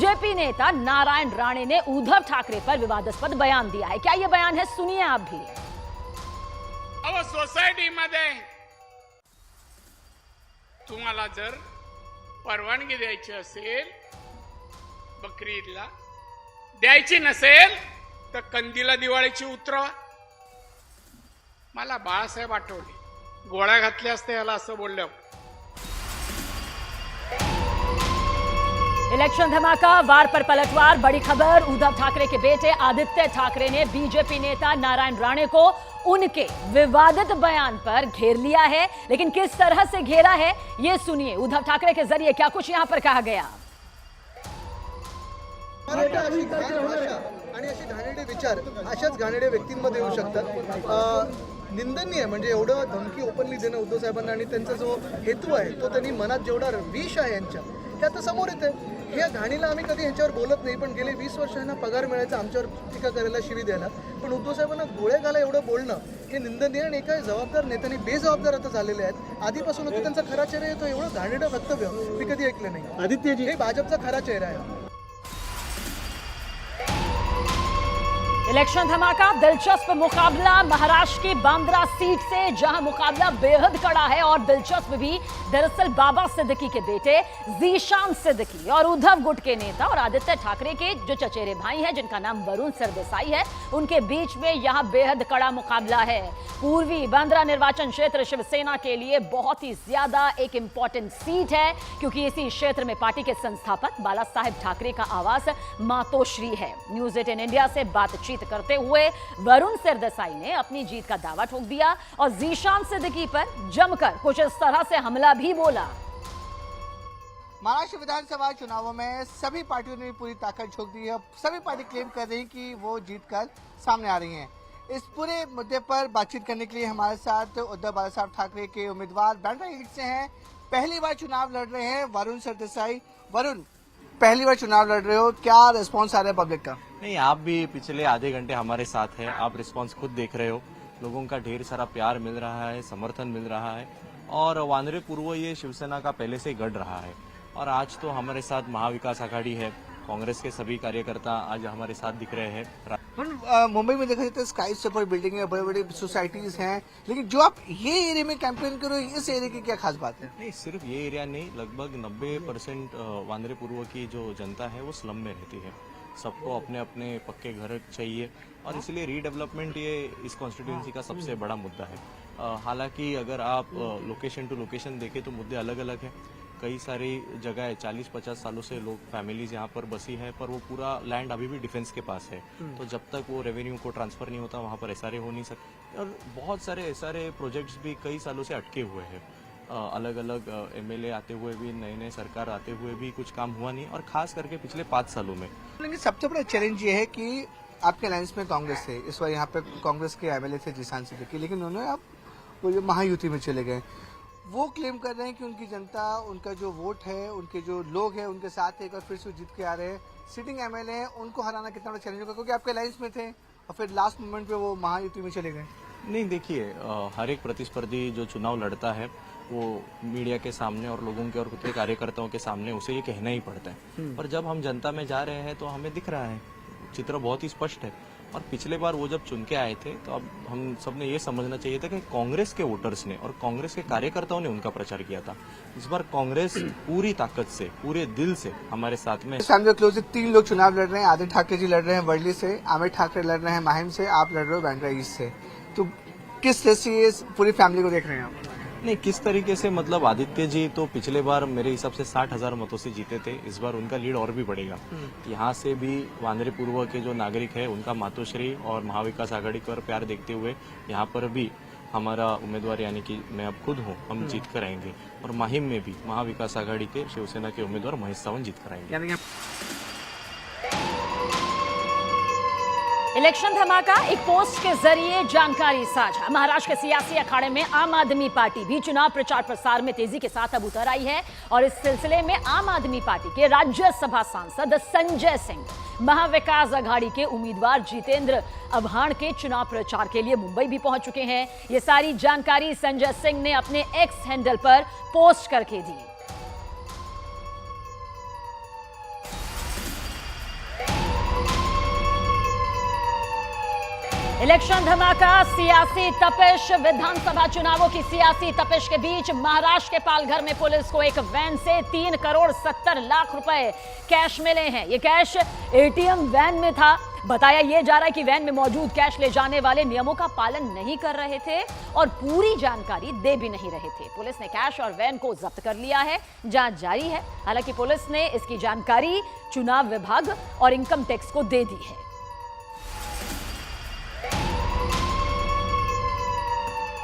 BJP नेता नारायण राणे ने उद्धव ठाकरे पर विवादास्पद बयान दिया है। क्या यह बयान है, सुनिए आप भी। अब सोसायटीमध्ये तुम्हाला जर परवानगी द्यायची असेल, बकरी ईदला द्यायची नसेल तर कंदीला दिवाळीची उतरवा। मला बाळासाहेब आठवले, गोळ्या घातल्या असते याला असं बोलल्यावर। इलेक्शन धमाका, वार पर पलटवार। बड़ी खबर, उद्धव ठाकरे के बेटे आदित्य ठाकरे ने बीजेपी नेता नारायण राणे को उनके विवादित बयान पर घेर लिया है। लेकिन किस तरह से घेरा है ये सुनिए। उद्धव ठाकरे के जरिए क्या कुछ यहां पर कहा गया। आणि असे घाणेरडे विचार अशाच घाणेरड्या व्यक्तींमध्ये येऊ शकतात। निंदनीय म्हणजे एवढं धमकी ओपनली देणं उद्धव साहेबांना आणि त्यांचा जो हेतू आहे तो त्यांनी मनात जेवढा विष आहे यांच्या हे आता समोर येते। हे घाणीला आम्ही कधी ह्याच्यावर बोलत नाही, पण गेले 20 वर्ष यांना पगार मिळायचा आमच्यावर टीका करायला, शिवी द्यायला, पण उद्धव साहेबांना गोळ्या घाला एवढं बोलणं हे निंदनीय आणि एका जबाबदार नेत्यांनी बेजबाबदार आता झालेले आहेत। आधीपासून तो त्यांचा खरा चेहरा येतो, एवढं घाणेरडं वक्तव्य मी कधी ऐकलं नाही। आदित्यजी हे भाजपचा खरा चेहरा आहे। इलेक्शन धमाका, दिलचस्प मुकाबला महाराष्ट्र की बांद्रा सीट से, जहां मुकाबला बेहद कड़ा है और दिलचस्प भी। दरअसल बाबा सिद्दीकी के बेटे जीशान सिद्दीकी और उद्धव गुट के नेता और आदित्य ठाकरे के जो चचेरे भाई हैं जिनका नाम वरुण सरदेसाई है, उनके बीच में यहां बेहद कड़ा मुकाबला है। पूर्वी बांद्रा निर्वाचन क्षेत्र शिवसेना के लिए बहुत ही ज्यादा एक इंपॉर्टेंट सीट है, क्योंकि इसी क्षेत्र में पार्टी के संस्थापक बाला साहेब ठाकरे का आवास मातोश्री है। न्यूज 18 इंडिया से बातचीत करते हुए वरुण सरदेसाई ने अपनी जीत का दावा ठोक दिया और जीशान सिद्दीकी पर जमकर कुछ इस तरह से हमला भी बोला। महाराष्ट्र विधानसभा चुनावों में सभी पार्टियों ने पूरी ताकत झोंक दी है। सभी पार्टी क्लेम कर रही है कि वो जीतकर सामने आ रही हैं। इस पूरे मुद्दे पर बातचीत करने के लिए हमारे साथ उद्धव बाला साहब ठाकरे के उम्मीदवार बांद्रा सीट से हैं, पहली बार चुनाव लड़ रहे हैं वरुण सरदेसाई। वरुण, पहली बार चुनाव लड़ रहे हो, क्या रिस्पॉन्स आ रहा है पब्लिक का? नहीं, आप भी पिछले आधे घंटे हमारे साथ हैं, आप रिस्पांस खुद देख रहे हो। लोगों का ढेर सारा प्यार मिल रहा है, समर्थन मिल रहा है और वानरे पूर्व ये शिवसेना का पहले से गढ़ रहा है। और आज तो हमारे साथ महाविकास आघाड़ी है, कांग्रेस के सभी कार्यकर्ता आज हमारे साथ दिख रहे हैं। मुंबई में देखा जाए तो स्काई सुपर बिल्डिंग है, बड़े बड़े सोसाइटीज हैं, लेकिन जो आप ये एरिया में कैंपेन करो, इस एरिया की क्या खास बात है? नहीं, सिर्फ ये एरिया नहीं, लगभग 90% वानरे पूर्व की जो जनता है वो स्लम में रहती है। सबको अपने अपने पक्के घर चाहिए और इसलिए रीडेवलपमेंट ये इस कॉन्स्टिट्यूंसी का सबसे बड़ा मुद्दा है। हालांकि अगर आप लोकेशन टू लोकेशन देखें तो मुद्दे अलग अलग हैं। कई सारी जगह 40-50 सालों से लोग फैमिलीज यहाँ पर बसी है, पर वो पूरा लैंड अभी भी डिफेंस के पास है, तो जब तक वो रेवेन्यू को ट्रांसफर नहीं होता वहाँ पर एसआरए हो नहीं सकते। और बहुत सारे एसआरए प्रोजेक्ट्स भी कई सालों से अटके हुए हैं। अलग अलग एमएलए आते हुए भी, नए नए सरकार आते हुए भी कुछ काम हुआ नहीं, और खास करके पिछले 5 सालों में। लेकिन सबसे बड़ा चैलेंज ये है कि आपके अलायंस में कांग्रेस है, इस बार यहाँ पे कांग्रेस के एमएलए थे जीशान सिद्दीकी, लेकिन उन्होंने आप वो जो महायुति में चले गए। वो क्लेम कर रहे हैं कि उनकी जनता, उनका जो वोट है, उनके जो लोग हैं उनके साथ एक बार फिर से जीत के आ रहे हैं। सिटिंग एमएलए हैं, उनको हराना कितना बड़ा चैलेंज होगा, क्योंकि आपके अलायंस में थे और फिर लास्ट मोमेंट पे वो महायुति में चले गए। नहीं, देखिए, हर एक प्रतिस्पर्धी जो चुनाव लड़ता है वो मीडिया के सामने और लोगों के और खुद के कार्यकर्ताओं के सामने उसे ये कहना ही पड़ता है। पर जब हम जनता में जा रहे हैं तो हमें दिख रहा है, चित्र बहुत ही स्पष्ट है। और पिछले बार वो जब चुन के आए थे तो अब हम सबने ये समझना चाहिए था कि कांग्रेस के वोटर्स ने और कांग्रेस के कार्यकर्ताओं ने उनका प्रचार किया था। इस बार कांग्रेस पूरी ताकत से, पूरे दिल से हमारे साथ में। फैमिली क्लोज से 3 लोग चुनाव लड़ रहे हैं। आदित्य ठाकरे जी लड़ रहे हैं वर्ली से, आमिर ठाकरे लड़ रहे हैं माहिम से, आप लड़ रहे हो बांद्रा ईस्ट से। तो किस तरह से ये पूरी फैमिली को देख रहे हैं आप? नहीं, किस तरीके से, मतलब आदित्य जी तो पिछले बार मेरे हिसाब से 60,000 मतों से जीते थे। इस बार उनका लीड और भी बढ़ेगा। यहाँ से भी वानरे पूर्व के जो नागरिक है उनका मातोश्री और महाविकास आघाड़ी पर प्यार देखते हुए यहाँ पर भी हमारा उम्मीदवार यानी कि मैं अब खुद हूँ, हम जीत कर आएंगे। और माहिम में भी महाविकास आघाड़ी के शिवसेना के उम्मीदवार महेश सावंत जीत कर आएंगे। इलेक्शन धमाका, एक पोस्ट के जरिए जानकारी साझा। महाराष्ट्र के सियासी अखाड़े में आम आदमी पार्टी भी चुनाव प्रचार प्रसार में तेजी के साथ अब उतर आई है और इस सिलसिले में आम आदमी पार्टी के राज्यसभा सांसद संजय सिंह, महाविकास आघाड़ी के उम्मीदवार जितेंद्र आव्हाड के चुनाव प्रचार के लिए मुंबई भी पहुंच चुके हैं। ये सारी जानकारी संजय सिंह ने अपने एक्स हैंडल पर पोस्ट करके दी। इलेक्शन धमाका, सियासी तपिश। विधानसभा चुनावों की सियासी तपिश के बीच महाराष्ट्र के पालघर में पुलिस को एक वैन से 3 करोड़ 70 लाख रुपए कैश मिले हैं। ये कैश एटीएम वैन में था। बताया यह जा रहा है कि वैन में मौजूद कैश ले जाने वाले नियमों का पालन नहीं कर रहे थे और पूरी जानकारी दे भी नहीं रहे थे। पुलिस ने कैश और वैन को जब्त कर लिया है। जांच जारी है। हालांकि पुलिस ने इसकी जानकारी चुनाव विभाग और इनकम टैक्स को दे दी है।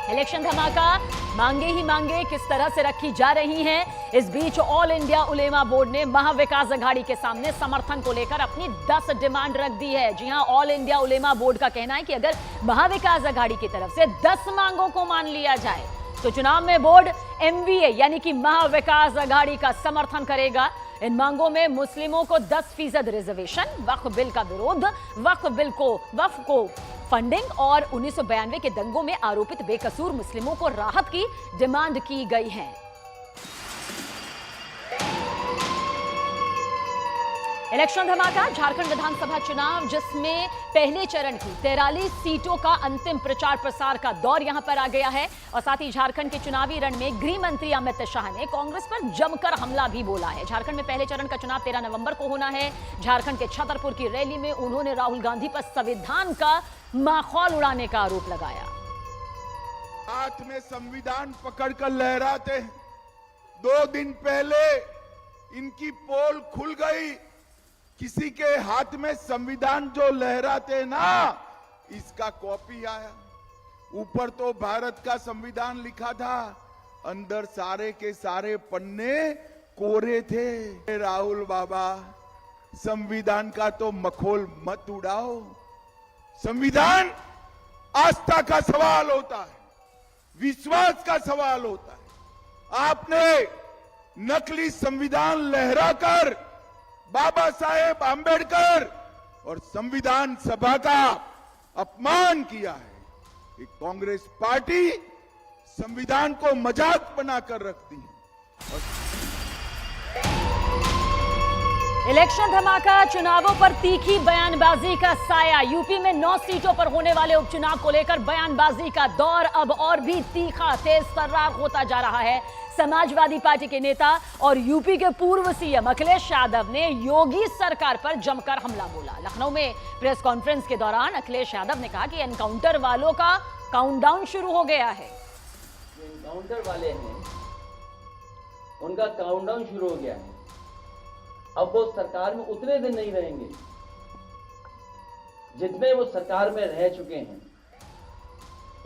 इलेक्शन धमाका, मांगे ही मांगे किस तरह से रखी जा रही हैं। इस बीच ऑल इंडिया उलेमा बोर्ड ने महाविकास अघाड़ी के सामने समर्थन को लेकर अपनी 10 डिमांड रख दी है। जी हां, ऑल इंडिया उलेमा बोर्ड का कहना है कि अगर महाविकास अघाड़ी की तरफ से 10 मांगों को मान लिया जाए तो चुनाव में बोर्ड एमवीए यानी कि महाविकास अघाड़ी का समर्थन करेगा। इन मांगों में मुस्लिमों को 10% रिजर्वेशन, वक्फ बिल का विरोध, वक्फ को फंडिंग और 1992 के दंगों में आरोपित बेकसूर मुस्लिमों को राहत की डिमांड की गई है। इलेक्शन धमाका, झारखंड विधानसभा चुनाव जिसमें पहले चरण की 43 सीटों का अंतिम प्रचार प्रसार का दौर यहां पर आ गया है और साथ ही झारखंड के चुनावी रण में गृह मंत्री अमित शाह ने कांग्रेस पर जमकर हमला भी बोला है। झारखंड में पहले चरण का चुनाव 13 नवंबर को होना है। झारखंड के छतरपुर की रैली में उन्होंने राहुल गांधी पर संविधान का माखौल उड़ाने का आरोप लगाया। हाथ में संविधान पकड़कर लहराते हैं। 2 दिन पहले इनकी पोल खुल गई। किसी के हाथ में संविधान जो लहराते ना, इसका कॉपी आया। ऊपर तो भारत का संविधान लिखा था, अंदर सारे के सारे पन्ने कोरे थे। राहुल बाबा, संविधान का तो मखौल मत उड़ाओ। संविधान आस्था का सवाल होता है, विश्वास का सवाल होता है। आपने नकली संविधान लहराकर बाबा साहेब आंबेडकर और संविधान सभा का अपमान किया है। एक कांग्रेस पार्टी संविधान को मजाक बनाकर रखती है। इलेक्शन धमाका, चुनावों पर तीखी बयानबाजी का साया। यूपी में 9 सीटों पर होने वाले उपचुनाव को लेकर बयानबाजी का दौर अब और भी तीखा, तेज तर्रार होता जा रहा है। समाजवादी पार्टी के नेता और यूपी के पूर्व सीएम अखिलेश यादव ने योगी सरकार पर जमकर हमला बोला। लखनऊ में प्रेस कॉन्फ्रेंस के दौरान अखिलेश यादव ने कहा कि एनकाउंटर वालों का काउंटडाउन शुरू हो गया है। जो एनकाउंटर वाले हैं उनका काउंटडाउन शुरू हो गया है। अब वो सरकार में उतने दिन नहीं रहेंगे जितने वो सरकार में रह चुके हैं।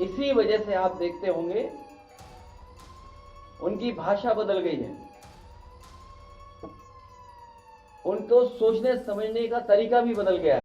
इसी वजह से आप देखते होंगे उनकी भाषा बदल गई है, उनको सोचने समझने का तरीका भी बदल गया है।